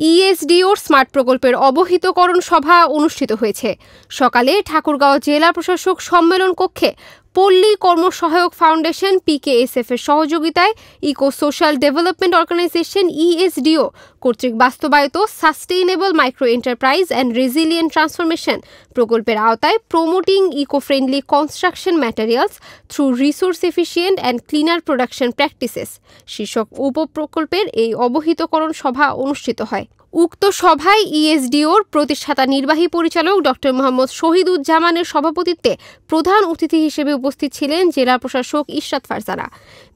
ইএসডিওর smart প্রকল্পের অবহিতকরণ সভা অনুষ্ঠিত হয়েছে। সকালে ঠাকুরগাঁও জেলা প্রশাসক সম্মেলন কক্ষে পল্লী কর্মসহায়ক ফাউন্ডেশন PKSF এর সহযোগিতায় eco social development organization ESDO কর্তৃক বাস্তবায়িত sustainable micro enterprise and resilient transformation প্রকল্পের আওতায় promoting eco friendly construction materials through resource efficient and cleaner production practices শীর্ষক উপপ্রকল্পের এই অবহিতকরণ সভা অনুষ্ঠিত হয়। উক্ত সভায় ইএসডিওর প্রতিষ্ঠাতা নির্বাহী পরিচালক ডক্টর মোহাম্মদ শহীদুজ্জামানের সভাপতিত্বে প্রধান অতিথি হিসেবে উপস্থিত ছিলেন জেলা প্রশাসক ইশরাত ফারজানা।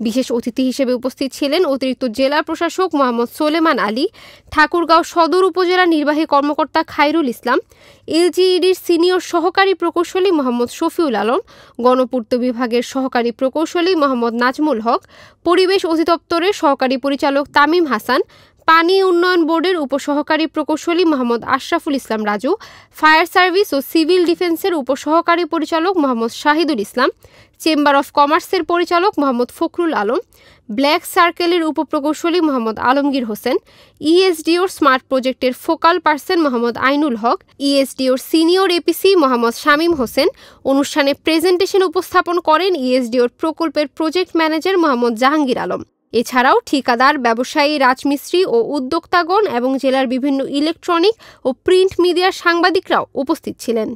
বিশেষ অতিথি হিসেবে উপস্থিত ছিলেন অতিরিক্ত জেলা প্রশাসক মোহাম্মদ সোলেমান আলী, ঠাকুরগাঁও সদর উপজেলা নির্বাহী কর্মকর্তা খায়রুল ইসলাম, এলজিইডির সিনিয়র সহকারী প্রকৌশলী মোহাম্মদ শফিউল আলম, গণপূর্ত বিভাগের সহকারী প্রকৌশলী মোহাম্মদ নাজমুল হক, পরিবেশ অধিদপ্তরের সহকারী পরিচালক তামিম হাসান, পানি উন্নয়ন বোর্ডের উপসহকারী প্রকৌশলী মোহাম্মদ আশরাফুল ইসলাম রাজু, ফায়ার সার্ভিস ও সিভিল ডিফেন্সের উপসহকারী পরিচালক মোহাম্মদ শাহিদুল ইসলাম, চেম্বার অফ কমার্সের পরিচালক মোহাম্মদ ফখরুল আলম, ব্ল্যাক সার্কেলের উপপ্রকৌশলী মোহাম্মদ আলমগীর হোসেন, ইএসডিওর স্মার্ট প্রজেক্টের ফোকাল পার্সন মোহাম্মদ আইনুল হক, ইএসডিওর সিনিয়র এপিসি মোহাম্মদ শামীম হোসেন। অনুষ্ঠানে প্রেজেন্টেশন উপস্থাপন করেন ইএসডিওর প্রকল্পের প্রজেক্ট ম্যানেজার মোহাম্মদ জাহাঙ্গীর আলম। এছাড়াও ঠিকাদার, ব্যবসায়ী, রাজমিস্ত্রি ও উদ্যোক্তাগণ এবং জেলার বিভিন্ন ইলেকট্রনিক ও প্রিন্ট মিডিয়ার সাংবাদিকরাও উপস্থিত ছিলেন।